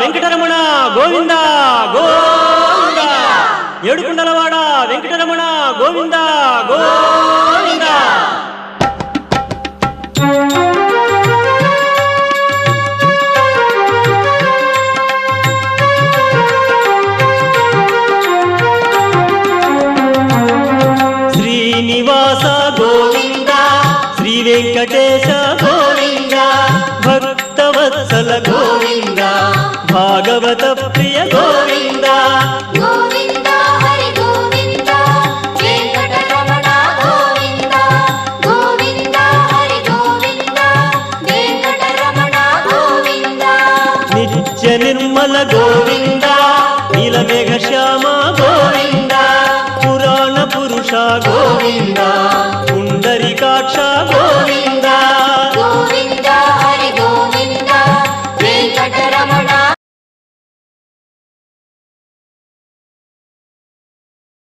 వెంకటరమణ గోవింద గోవింద ఏడుకొండలవాడ వెంకటరమణ గోవింద గోవింద శ్రీనివాస గోవింద శ్రీ వెంకటేశ గోవింద భక్తవత్సల గోవింద భాగవత ప్రియ గోవింద గోవింద హరి గోవింద వెంకటరమణ గోవింద గోవింద హరి గోవింద వెంకటరమణ గోవింద నిత్య నిర్మల గోవింద నీలమేఘ శ్యామ గోవింద పురాణ పురుష గోవింద